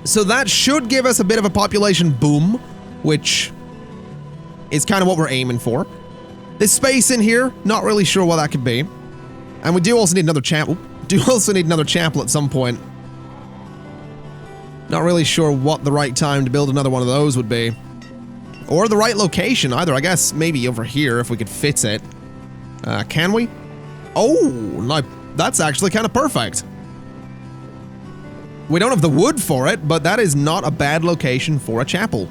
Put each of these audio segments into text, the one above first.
So that should give us a bit of a population boom, which is kind of what we're aiming for. This space in here, not really sure what that could be. And we do also need another chapel. At some point. Not really sure what the right time to build another one of those would be. Or the right location either. I guess maybe over here if we could fit it. Can we? Oh, no, that's actually kind of perfect. We don't have the wood for it, but that is not a bad location for a chapel.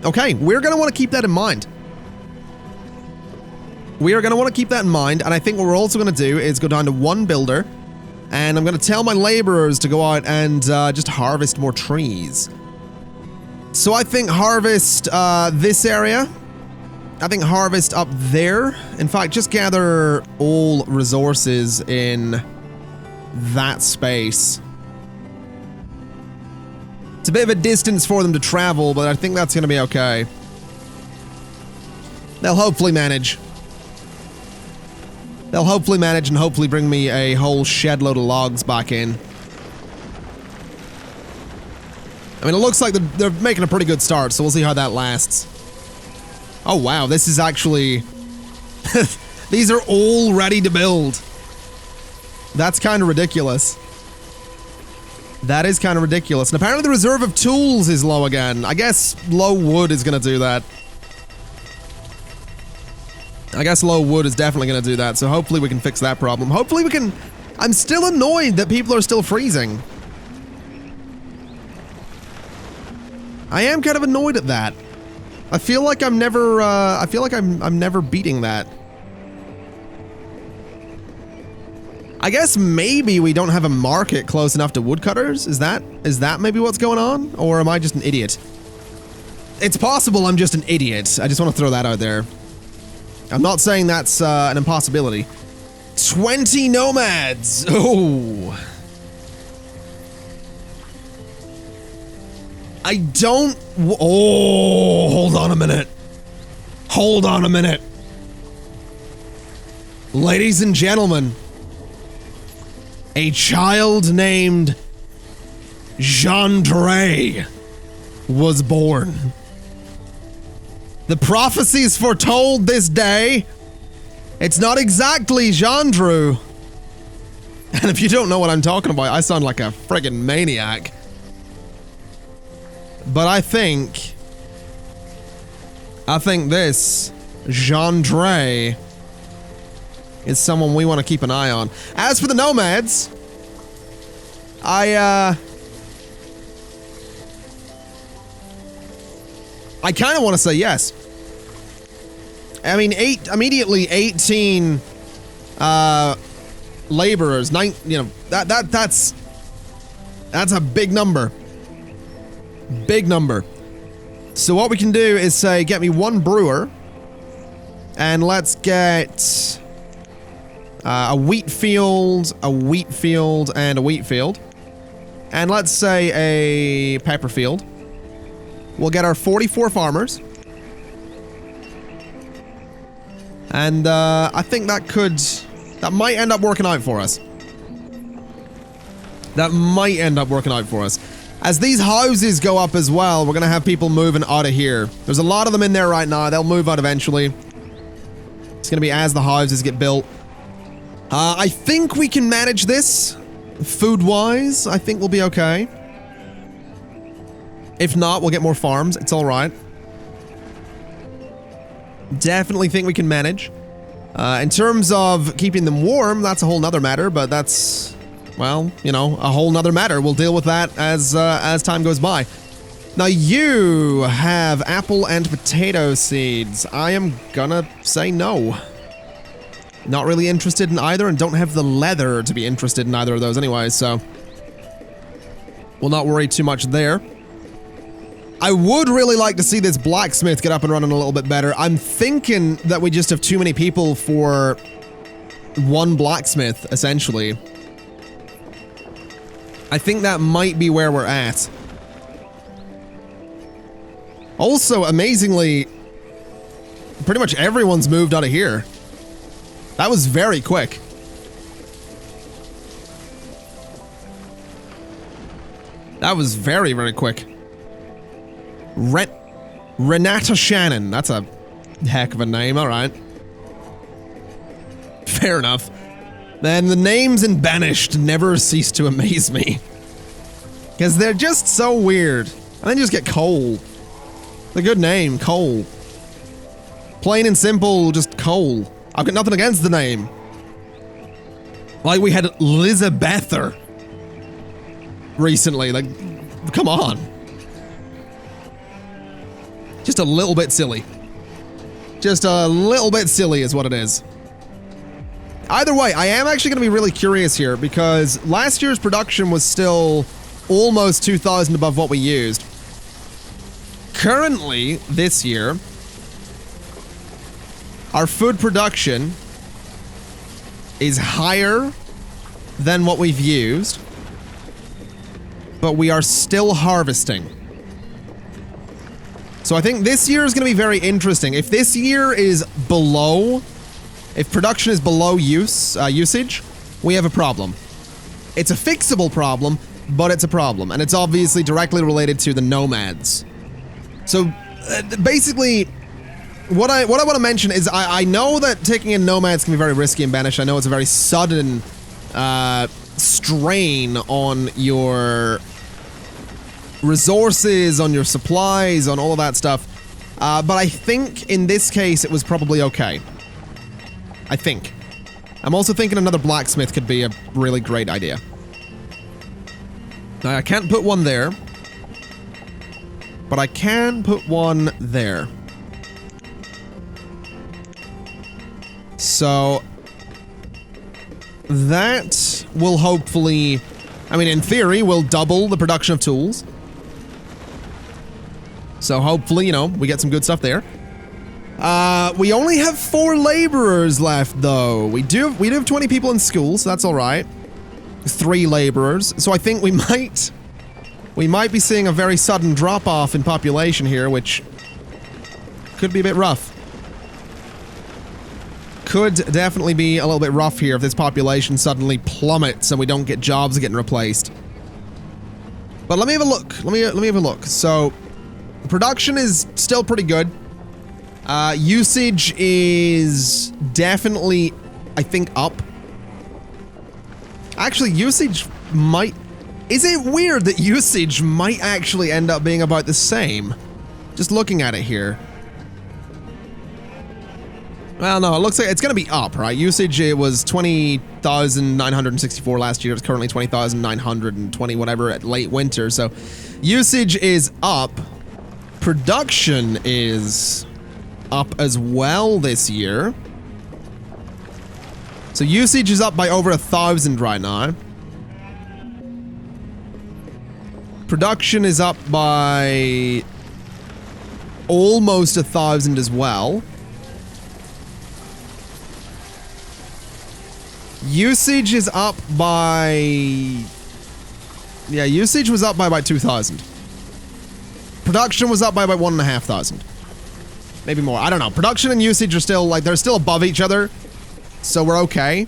Okay, we're going to want to keep that in mind. We are going to want to keep that in mind, and I think what we're also going to do is go down to one builder, and I'm going to tell my laborers to go out and just harvest more trees. So I think harvest this area. I think harvest up there. In fact, just gather all resources in that space. It's a bit of a distance for them to travel, but I think that's going to be okay. They'll hopefully manage. They'll hopefully manage and hopefully bring me a whole shed load of logs back in. I mean, it looks like they're making a pretty good start, so we'll see how that lasts. Oh, wow, this is actually... These are all ready to build. That's kind of ridiculous. That is kind of ridiculous. And apparently the reserve of tools is low again. I guess low wood is going to do that. I guess low wood is definitely going to do that, so hopefully we can fix that problem. Hopefully we can... I'm still annoyed that people are still freezing. I am kind of annoyed at that. I feel like I'm never, I'm never beating that. I guess maybe we don't have a market close enough to woodcutters? Is that maybe what's going on? Or am I just an idiot? It's possible I'm just an idiot. I just want to throw that out there. I'm not saying that's an impossibility. 20 nomads! Oh! I don't... Oh, hold on a minute. Hold on a minute. Ladies and gentlemen, a child named Jandre was born. The prophecies foretold this day. It's not exactly Jandrew. And if you don't know what I'm talking about, I sound like a friggin' maniac. But I think this Jandre is someone we want to keep an eye on. As for the nomads, I kind of want to say yes. I mean, immediately 18 laborers, that's a big number. Big number. So what we can do is say, get me one brewer, and let's get a wheat field, and a wheat field. And let's say a pepper field. We'll get our 44 farmers. And I think that might end up working out for us. That might end up working out for us. As these houses go up as well, we're going to have people moving out of here. There's a lot of them in there right now. They'll move out eventually. It's going to be as the houses get built. I think we can manage this. Food-wise, I think we'll be okay. If not, we'll get more farms. It's alright. Definitely think we can manage. In terms of keeping them warm, that's a whole nother matter, but that's... well, you know, a whole nother matter. We'll deal with that as time goes by. Now you have apple and potato seeds. I am gonna say no. Not really interested in either, and don't have the leather to be interested in either of those anyway, so we'll not worry too much there. I would really like to see this blacksmith get up and running a little bit better. I'm thinking that we just have too many people for one blacksmith, essentially. I think that might be where we're at. Also, amazingly, pretty much everyone's moved out of here. That was very quick. That was very, very quick. Renata Shannon. That's a heck of a name, alright. Fair enough. Then the names in Banished never cease to amaze me. Because they're just so weird. And then you just get Cole. A good name, Cole. Plain and simple, just Cole. I've got nothing against the name. Like we had Lizabether recently, like, come on. Just a little bit silly. Just a little bit silly is what it is. Either way, I am actually going to be really curious here because last year's production was still almost 2,000 above what we used. Currently, this year, our food production is higher than what we've used, but we are still harvesting. So I think this year is going to be very interesting. If this year is below, if production is below usage, we have a problem. It's a fixable problem, but it's a problem, and it's obviously directly related to the nomads. So basically, what I want to mention is I know that taking in nomads can be very risky in Banished. I know it's a very sudden strain on your resources, on your supplies, on all of that stuff. But I think in this case it was probably okay. I think. I'm also thinking another blacksmith could be a really great idea. Now, I can't put one there, but I can put one there. So that will hopefully, I mean, in theory, will double the production of tools. So hopefully, you know, we get some good stuff there. We only have 4 laborers left, though. We do have 20 people in school, so that's all right. 3 laborers. So I think we might be seeing a very sudden drop-off in population here, which could be a bit rough. Could definitely be a little bit rough here if this population suddenly plummets and we don't get jobs getting replaced. But let me have a look. Let me have a look. So production is still pretty good. Usage is definitely, I think, up. Actually, usage might... Is it weird that usage might actually end up being about the same? Just looking at it here. Well, no, it looks like it's going to be up, right? Usage, it was 20,964 last year. It's currently 20,920 whatever at late winter. So usage is up. Production is up as well this year. So usage is up by over 1,000 right now. Production is up by almost 1,000 as well. Usage is up by... Yeah, usage was up by about 2,000. Production was up by about 1,500. Maybe more. I don't know. Production and usage are still, like, they're still above each other. So we're okay.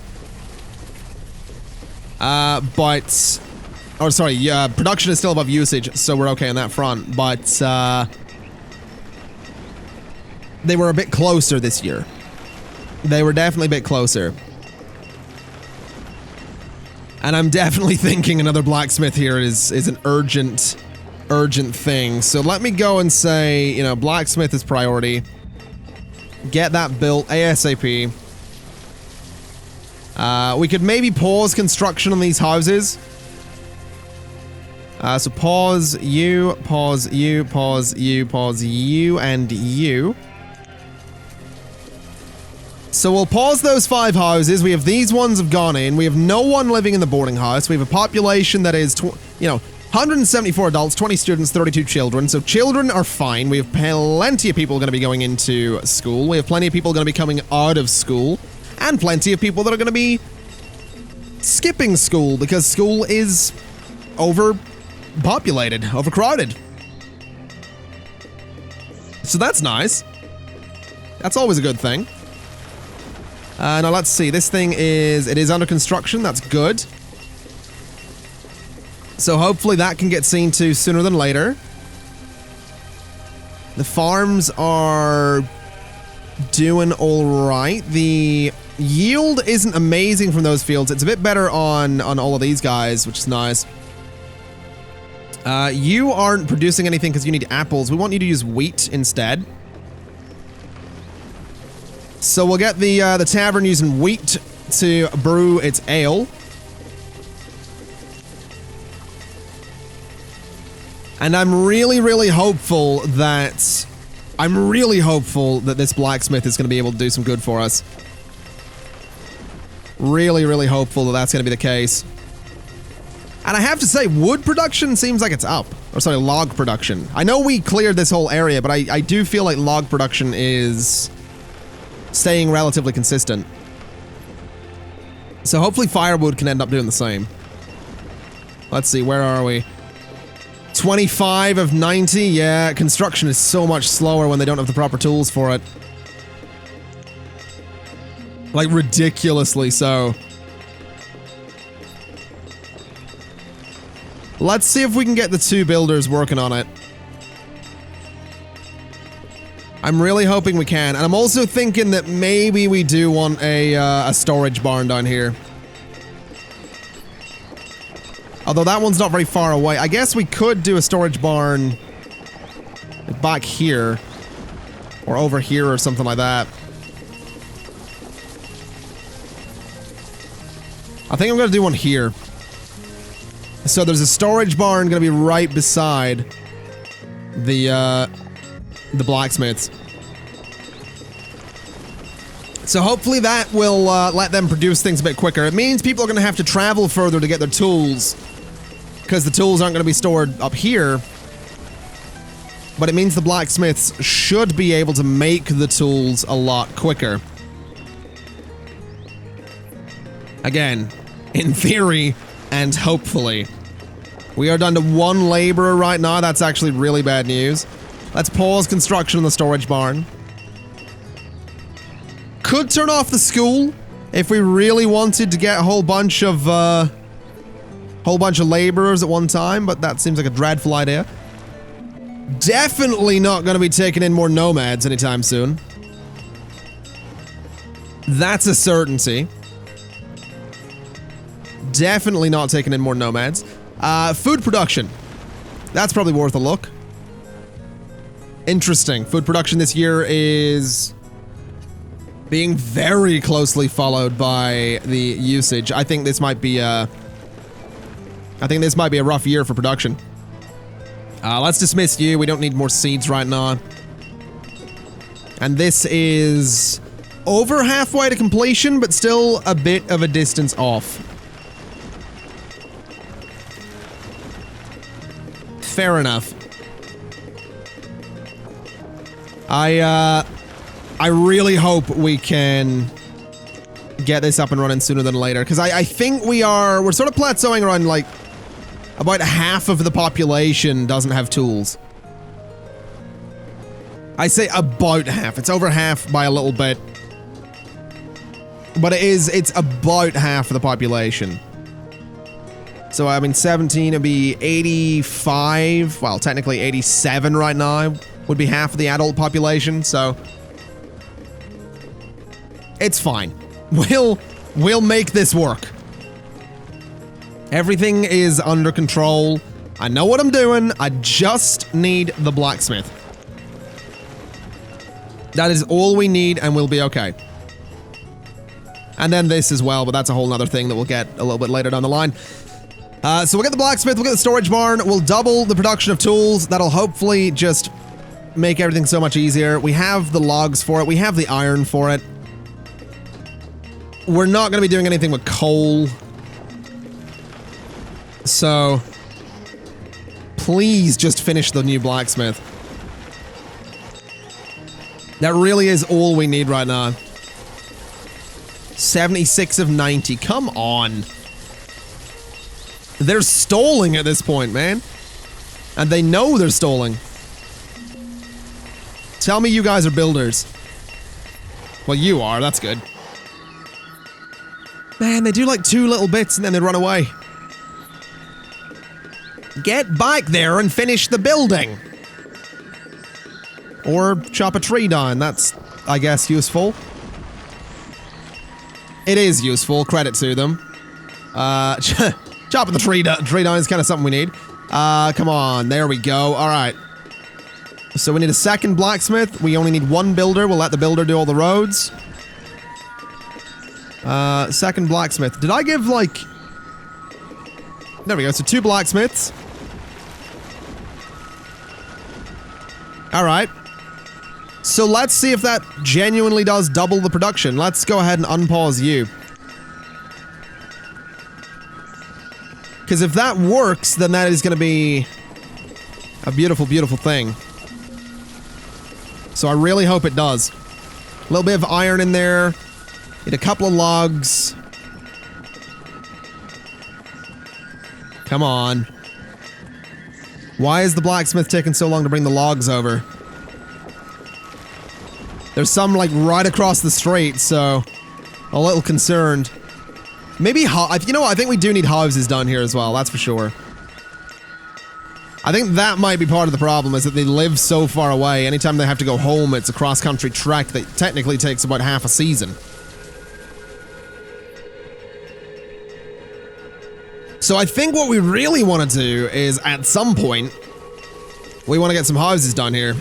But... Oh, sorry. Yeah, production is still above usage, so we're okay on that front. But, they were a bit closer this year. They were definitely a bit closer. And I'm definitely thinking another blacksmith here is an urgent thing. So let me go and say, you know, blacksmith is priority. Get that built ASAP. We could maybe pause construction on these houses. So pause you, pause you, pause you, pause you, and you. So we'll pause those 5 houses. We have these ones have gone in. We have no one living in the boarding house. We have a population that is, 174 adults, 20 students, 32 children. So children are fine. We have plenty of people going to be going into school. We have plenty of people going to be coming out of school. And plenty of people that are going to be skipping school because school is overpopulated, overcrowded. So that's nice. That's always a good thing. Now let's see, this thing is, it is under construction, that's good. So hopefully that can get seen to sooner than later. The farms are doing all right. The yield isn't amazing from those fields. It's a bit better on all of these guys, which is nice. You aren't producing anything because you need apples. We want you to use wheat instead. So we'll get the tavern using wheat to brew its ale. And I'm really, really hopeful that this blacksmith is going to be able to do some good for us. Really, really hopeful that that's going to be the case. And I have to say, wood production seems like it's up. Or sorry, log production. I know we cleared this whole area, but I do feel like log production is staying relatively consistent. So hopefully firewood can end up doing the same. Let's see, where are we? 25 of 90? Yeah, construction is so much slower when they don't have the proper tools for it. Like, ridiculously so. Let's see if we can get the two builders working on it. I'm really hoping we can. And I'm also thinking that maybe we do want a storage barn down here. Although that one's not very far away. I guess we could do a storage barn back here. Or over here or something like that. I think I'm going to do one here. So there's a storage barn going to be right beside the blacksmiths. So hopefully that will let them produce things a bit quicker. It means people are going to have to travel further to get their tools, because the tools aren't going to be stored up here. But it means the blacksmiths should be able to make the tools a lot quicker. Again, in theory and hopefully. We are down to one laborer right now. That's actually really bad news. Let's pause construction on the storage barn. Could turn off the school if we really wanted to get a whole bunch of laborers at one time, but that seems like a dreadful idea. Definitely not going to be taking in more nomads anytime soon. That's a certainty. Definitely not taking in more nomads. Food production. That's probably worth a look. Interesting. Food production this year is being very closely followed by the usage. I think this might be a rough year for production. Let's dismiss you. We don't need more seeds right now. And this is over halfway to completion, but still a bit of a distance off. Fair enough. I really hope we can get this up and running sooner than later, because I think we're sort of plateauing around, like, about half of the population doesn't have tools. I say about half. It's over half by a little bit. But it's about half of the population. So, I mean, 17 would be 85. Well, technically 87 right now would be half of the adult population, so it's fine. We'll make this work. Everything is under control. I know what I'm doing. I just need the blacksmith. That is all we need, and we'll be okay. And then this as well, but that's a whole other thing that we'll get a little bit later down the line. So we'll get the blacksmith, we'll get the storage barn, we'll double the production of tools. That'll hopefully just make everything so much easier. We have the logs for it, we have the iron for it. We're not going to be doing anything with coal. So, please just finish the new blacksmith. That really is all we need right now. 76 of 90. Come on. They're stalling at this point, man. And they know they're stalling. Tell me you guys are builders. Well, you are. That's good. Man, they do like 2 little bits and then they run away. Get back there and finish the building. Or chop a tree down. That's, I guess, useful. It is useful. Credit to them. Chopping the tree down is kind of something we need. Come on. There we go. All right. So we need a second blacksmith. We only need one builder. We'll let the builder do all the roads. Second blacksmith. Did I give, like... There we go. So 2 blacksmiths. All right. So let's see if that genuinely does double the production. Let's go ahead and unpause you. Because if that works, then that is going to be a beautiful, beautiful thing. So I really hope it does. A little bit of iron in there. Need a couple of logs. Come on. Why is the blacksmith taking so long to bring the logs over? There's some, like, right across the street, so a little concerned. Maybe, you know what? I think we do need houses done here as well, that's for sure. I think that might be part of the problem, is that they live so far away. Anytime they have to go home, it's a cross-country trek that technically takes about half a season. So I think what we really want to do is, at some point, we want to get some houses done here.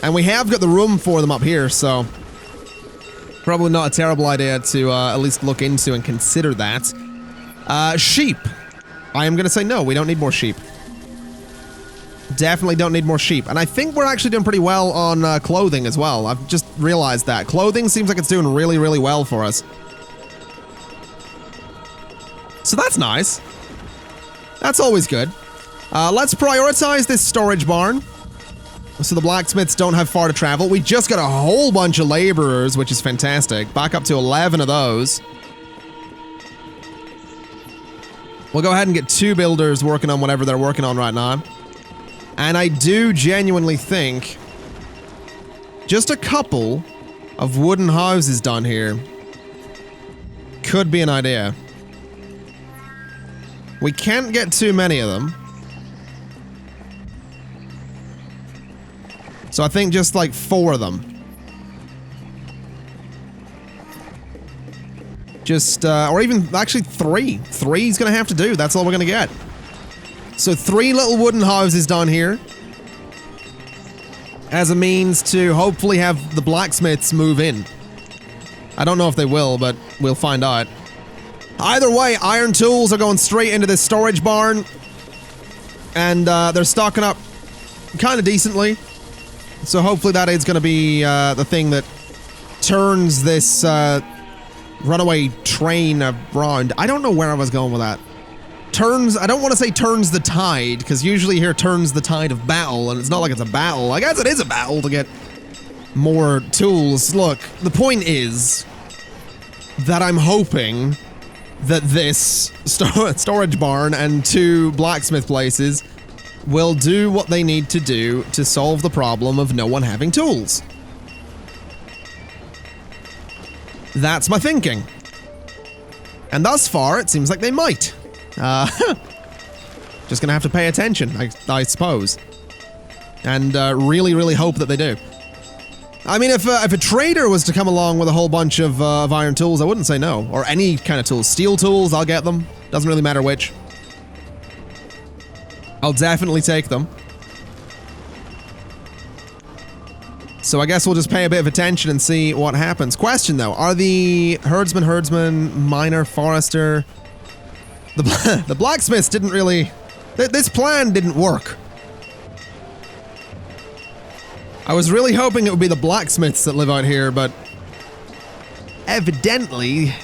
And we have got the room for them up here, so probably not a terrible idea to at least look into and consider that. Sheep. I am going to say no, we don't need more sheep. Definitely don't need more sheep. And I think we're actually doing pretty well on clothing as well. I've just realized that. Clothing seems like it's doing really, really well for us. So that's nice. That's always good. Let's prioritize this storage barn, so the blacksmiths don't have far to travel. We just got a whole bunch of laborers, which is fantastic. Back up to 11 of those. We'll go ahead and get 2 builders working on whatever they're working on right now. And I do genuinely think just a couple of wooden houses done here could be an idea. We can't get too many of them. So I think just like 4 of them. Just, or even actually 3. 3's gonna have to do. That's all we're gonna get. So 3 little wooden houses down here. As a means to hopefully have the blacksmiths move in. I don't know if they will, but we'll find out. Either way, iron tools are going straight into this storage barn. And they're stocking up kind of decently. So hopefully that is going to be the thing that turns this runaway train around. I don't know where I was going with that. I don't want to say turns the tide, because usually you hear turns the tide of battle, and it's not like it's a battle. I guess it is a battle to get more tools. Look, the point is that I'm hoping that this storage barn and 2 blacksmith places will do what they need to do to solve the problem of no one having tools. That's my thinking. And thus far, it seems like they might. Just gonna have to pay attention, I suppose. And really, really hope that they do. I mean, if a trader was to come along with a whole bunch of iron tools, I wouldn't say no. Or any kind of tools. Steel tools, I'll get them. Doesn't really matter which. I'll definitely take them. So I guess we'll just pay a bit of attention and see what happens. Question though, are the herdsman, miner, forester... The blacksmiths didn't really... This plan didn't work. I was really hoping it would be the blacksmiths that live out here, but... evidently...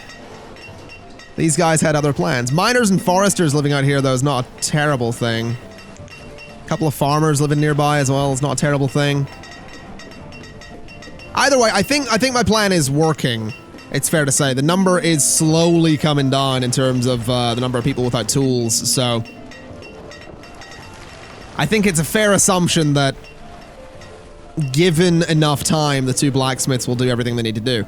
these guys had other plans. Miners and foresters living out here, though, is not a terrible thing. A couple of farmers living nearby as well is not a terrible thing. Either way, I think my plan is working. It's fair to say. The number is slowly coming down in terms of the number of people without tools, so... I think it's a fair assumption that given enough time, the 2 blacksmiths will do everything they need to do.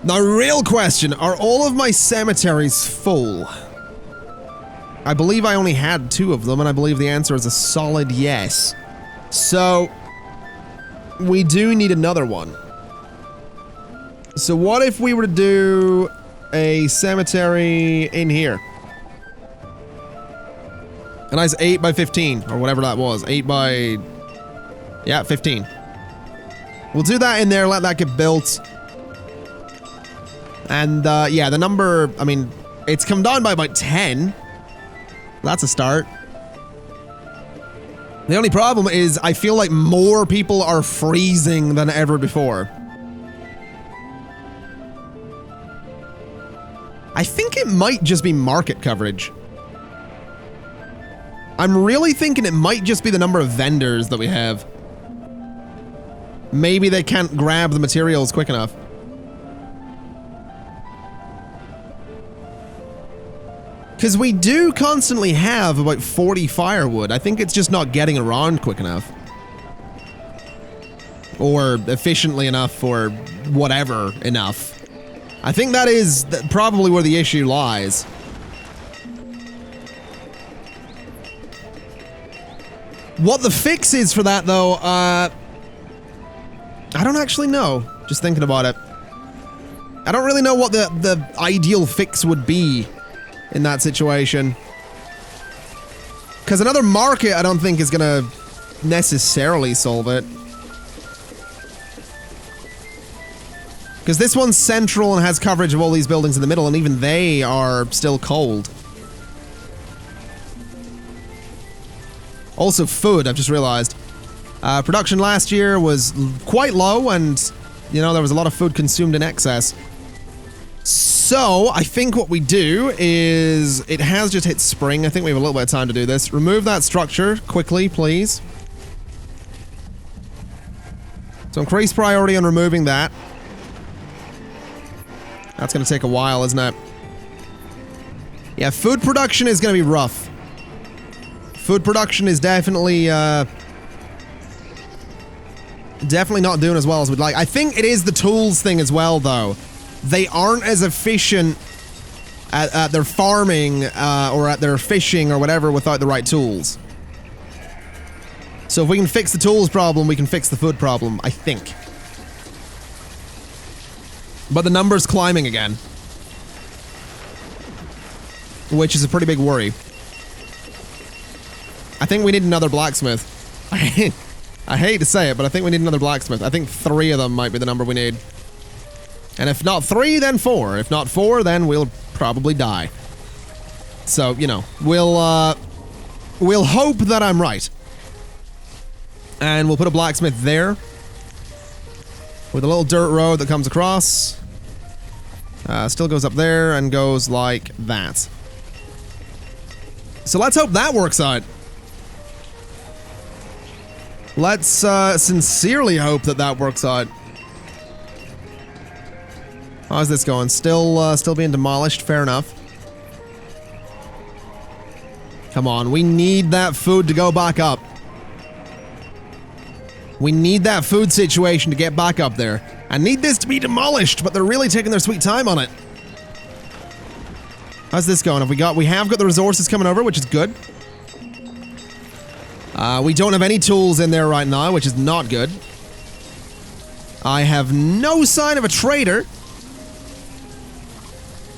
Now, real question, are all of my cemeteries full? I believe I only had 2 of them, and I believe the answer is a solid yes. So, we do need another one. So what if we were to do a cemetery in here? A nice 8 by 15, or whatever that was. 8 by... yeah, 15. We'll do that in there, let that get built. And, yeah, the number... I mean, it's come down by about 10. That's a start. The only problem is I feel like more people are freezing than ever before. I think it might just be market coverage. I'm really thinking it might just be the number of vendors that we have. Maybe they can't grab the materials quick enough. Because we do constantly have about 40 firewood. I think it's just not getting around quick enough. Or efficiently enough, or whatever enough. I think that is probably where the issue lies. What the fix is for that, though, I don't actually know. Just thinking about it. I don't really know what the ideal fix would be in that situation. Because another market, I don't think, is gonna necessarily solve it. Because this one's central and has coverage of all these buildings in the middle, and even they are still cold. Also, food, I've just realized. Production last year was quite low, and, you know, there was a lot of food consumed in excess. So, I think what we do is... it has just hit spring. I think we have a little bit of time to do this. Remove that structure quickly, please. So, increase priority on removing that. That's gonna take a while, isn't it? Yeah, food production is gonna be rough. Food production is definitely, definitely not doing as well as we'd like. I think it is the tools thing as well, though. They aren't as efficient at their farming, or at their fishing or whatever without the right tools. So if we can fix the tools problem, we can fix the food problem, I think. But the number's climbing again. Which is a pretty big worry. I think we need another blacksmith. I hate to say it, but I think we need another blacksmith. I think 3 of them might be the number we need. And if not 3, then 4. If not 4, then we'll probably die. So, you know, we'll hope that I'm right. And we'll put a blacksmith there. With a little dirt road that comes across. Still goes up there and goes like that. So let's hope that works out. Let's sincerely hope that that works out. How's this going? Still being demolished. Fair enough. Come on, we need that food to go back up. We need that food situation to get back up there. I need this to be demolished, but they're really taking their sweet time on it. How's this going? We have got the resources coming over, which is good. We don't have any tools in there right now, which is not good. I have no sign of a trader,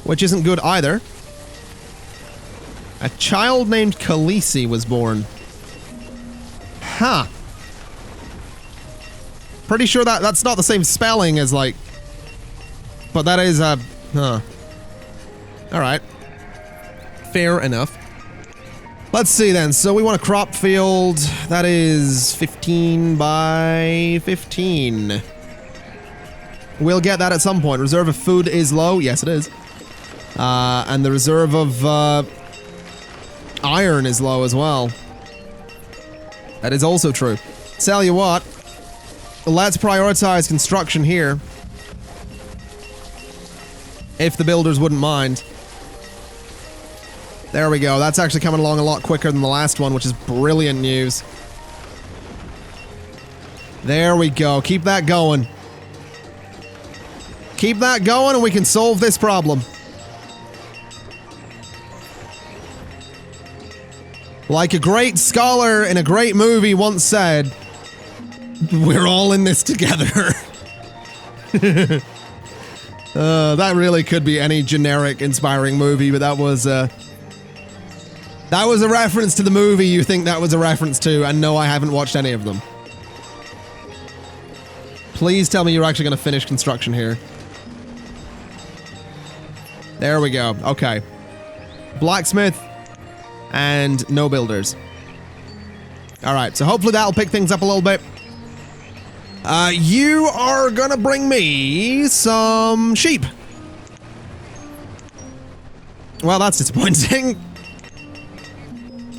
which isn't good either. A child named Khaleesi was born. Huh. Pretty sure that's not the same spelling as, like... But that is, huh. Alright. Fair enough. Let's see then. So we want a crop field. That is 15 by 15. We'll get that at some point. Reserve of food is low. Yes, it is. And the reserve of, iron is low as well. That is also true. Tell you what. Let's prioritize construction here. If the builders wouldn't mind. There we go. That's actually coming along a lot quicker than the last one, which is brilliant news. There we go. Keep that going. Keep that going and we can solve this problem. Like a great scholar in a great movie once said, we're all in this together. That really could be any generic inspiring movie, but that was a reference to the movie you think that was a reference to, and no, I haven't watched any of them. Please tell me you're actually going to finish construction here. There we go. Okay. Blacksmith and no builders. Alright, so hopefully that'll pick things up a little bit. You are gonna bring me some sheep. Well, that's disappointing.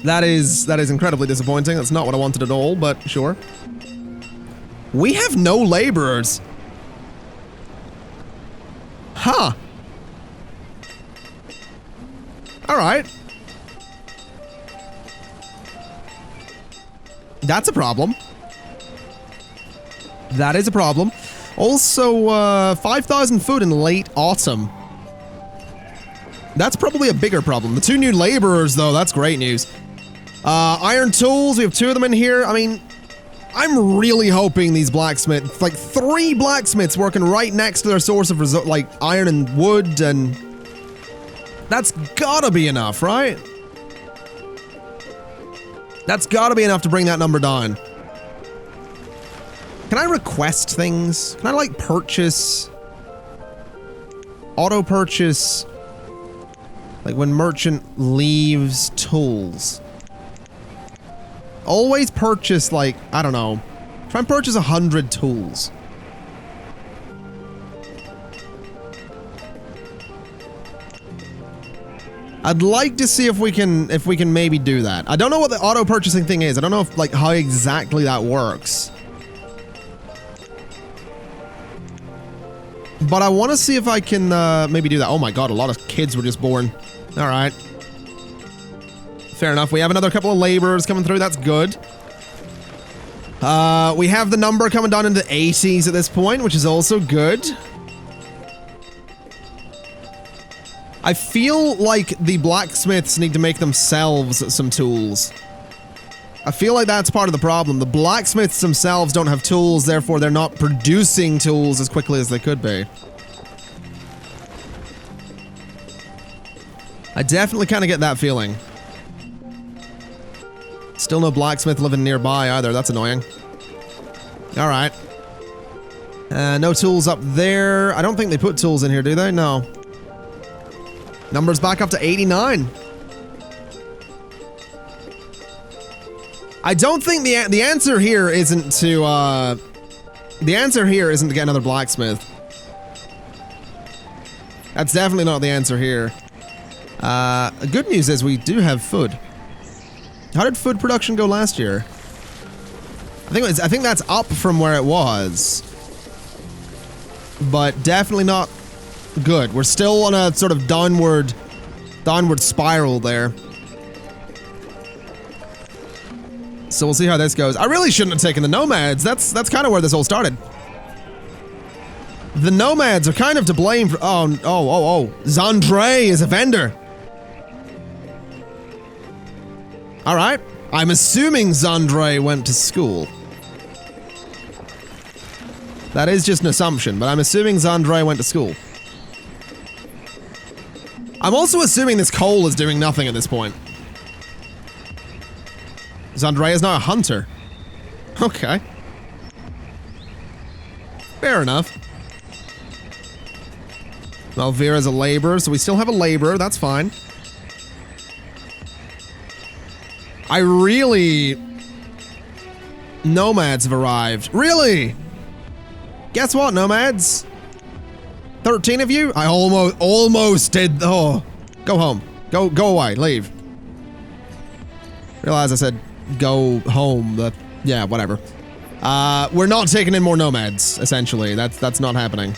That is incredibly disappointing. That's not what I wanted at all, but sure. We have no laborers. Huh. Alright. That's a problem. That is a problem. Also, 5,000 food in late autumn. That's probably a bigger problem. The 2 new laborers, though, that's great news. Iron tools, we have 2 of them in here. I mean, I'm really hoping these blacksmiths, like 3 blacksmiths working right next to their source of like iron and wood, and that's gotta be enough, right? That's gotta be enough to bring that number down. Can I request things? Can I, like, purchase? Auto purchase? Like, when merchant leaves tools. Always purchase, like, I don't know. Try and purchase 100 tools. I'd like to see if we can maybe do that. I don't know what the auto purchasing thing is. I don't know if, like, how exactly that works. But I want to see if I can maybe do that. Oh my god, a lot of kids were just born. Alright. Fair enough. We have another couple of laborers coming through. That's good. We have the number coming down into 80s at this point, which is also good. I feel like the blacksmiths need to make themselves some tools. I feel like that's part of the problem. The blacksmiths themselves don't have tools, therefore they're not producing tools as quickly as they could be. I definitely kind of get that feeling. Still no blacksmith living nearby either, that's annoying. Alright. No tools up there. I don't think they put tools in here, do they? No. Numbers back up to 89. I don't think the answer here isn't to get another blacksmith. That's definitely not the answer here. The good news is we do have food. How did food production go last year? I think that's up from where it was. But definitely not good. We're still on a sort of downward spiral there. So we'll see how this goes. I really shouldn't have taken the nomads. That's kind of where this all started. The nomads are kind of to blame for— oh. Zandre is a vendor. Alright. I'm assuming Zandre went to school. That is just an assumption, but I'm assuming Zandre went to school. I'm also assuming this coal is doing nothing at this point. Zandre is now a hunter. Okay. Fair enough. Malvira's a laborer, so we still have a laborer, that's fine. Nomads have arrived. Really? Guess what, nomads? 13 of you? I almost did. Oh, go home. Go away. Leave. Realize I said go home, but yeah, whatever. We're not taking in more nomads, essentially. That's not happening.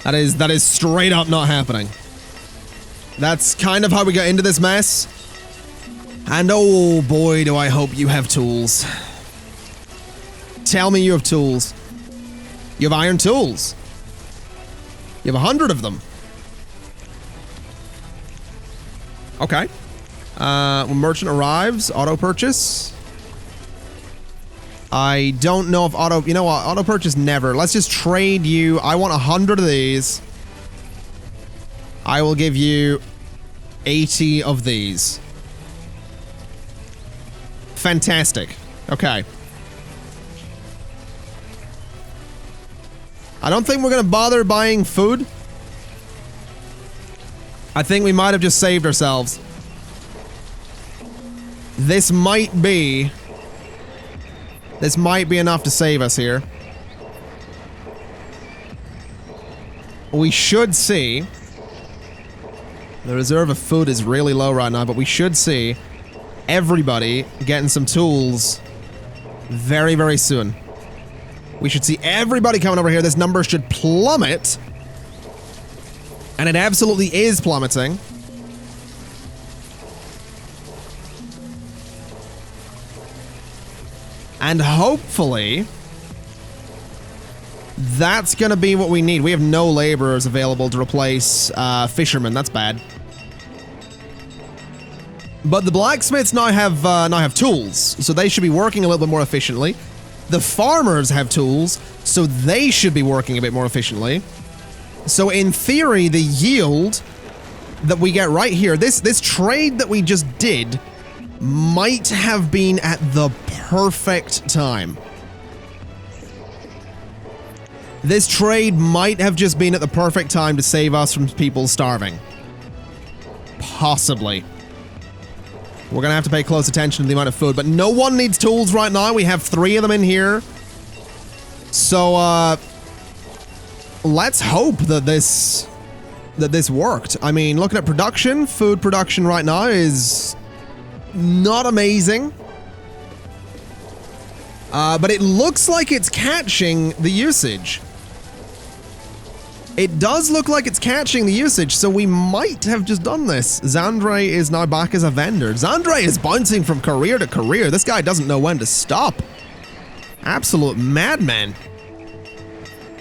That is straight up not happening. That's kind of how we got into this mess. And oh boy, do I hope you have tools. Tell me you have tools. You have iron tools. You have 100 of them. Okay. When merchant arrives, auto purchase. I don't know if auto... You know what? Auto purchase never. Let's just trade you. I want 100 of these. I will give you 80 of these. Fantastic. Okay. I don't think we're going to bother buying food. I think we might have just saved ourselves. This might be enough to save us here. We should see... The reserve of food is really low right now, but we should see everybody getting some tools very, very soon. We should see everybody coming over here. This number should plummet. And it absolutely is plummeting. And hopefully, that's going to be what we need. We have no laborers available to replace fishermen. That's bad. But the blacksmiths now have tools, so they should be working a little bit more efficiently. The farmers have tools, so they should be working a bit more efficiently. So in theory, the yield that we get right here, this trade that we just did, might have been at the perfect time. This trade might have just been at the perfect time to save us from people starving. Possibly. We're going to have to pay close attention to the amount of food, but no one needs tools right now. We have 3 of them in here. So, let's hope that this worked. I mean, looking at production, food production right now is not amazing. But it looks like it's catching the usage. It does look like it's catching the usage, so we might have just done this. Xandre is now back as a vendor. Xandre is bouncing from career to career. This guy doesn't know when to stop. Absolute madman.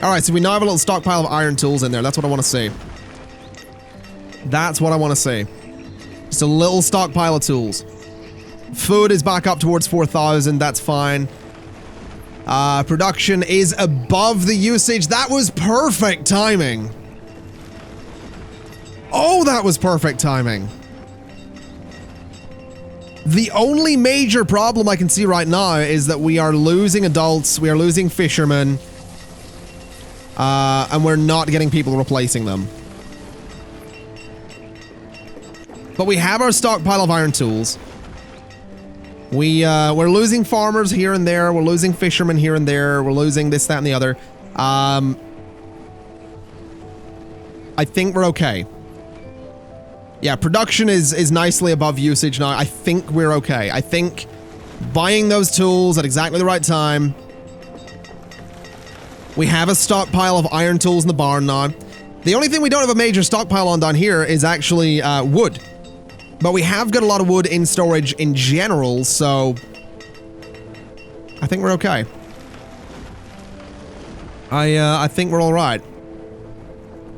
Alright, so we now have a little stockpile of iron tools in there. That's what I want to see. That's what I want to see. Just a little stockpile of tools. Food is back up towards 4,000. That's fine. Production is above the usage. That was perfect timing. Oh, that was perfect timing. The only major problem I can see right now is that we are losing adults, we are losing fishermen, and we're not getting people replacing them. But we have our stockpile of iron tools. We're losing farmers here and there. We're losing fishermen here and there. We're losing this, that, and the other. I think we're okay. Yeah, production is nicely above usage now. I think we're okay. I think buying those tools at exactly the right time. We have a stockpile of iron tools in the barn now. The only thing we don't have a major stockpile on down here is actually wood. But we have got a lot of wood in storage in general, so I think we're okay. I think we're all right.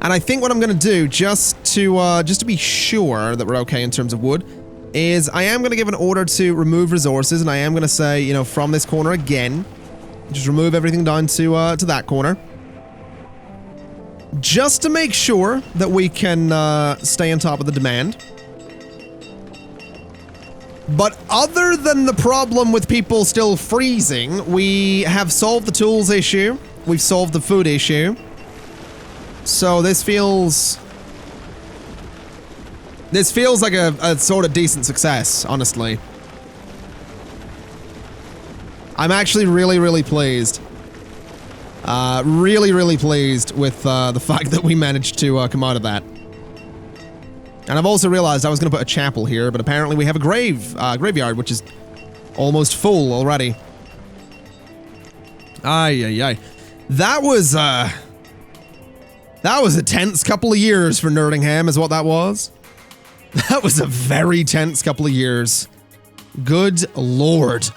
And I think what I'm going to do, just to be sure that we're okay in terms of wood, is I am going to give an order to remove resources, and I am going to say, you know, from this corner again, just remove everything down to that corner. Just to make sure that we can stay on top of the demand. But other than the problem with people still freezing, we have solved the tools issue. We've solved the food issue. So this feels like a sort of decent success, honestly. I'm actually really, really pleased. Really, really pleased with the fact that we managed to come out of that. And I've also realized I was going to put a chapel here, but apparently we have a graveyard, which is almost full already. Ay, ay, ay. That was a tense couple of years for Nerdingham, is what that was. That was a very tense couple of years. Good lord.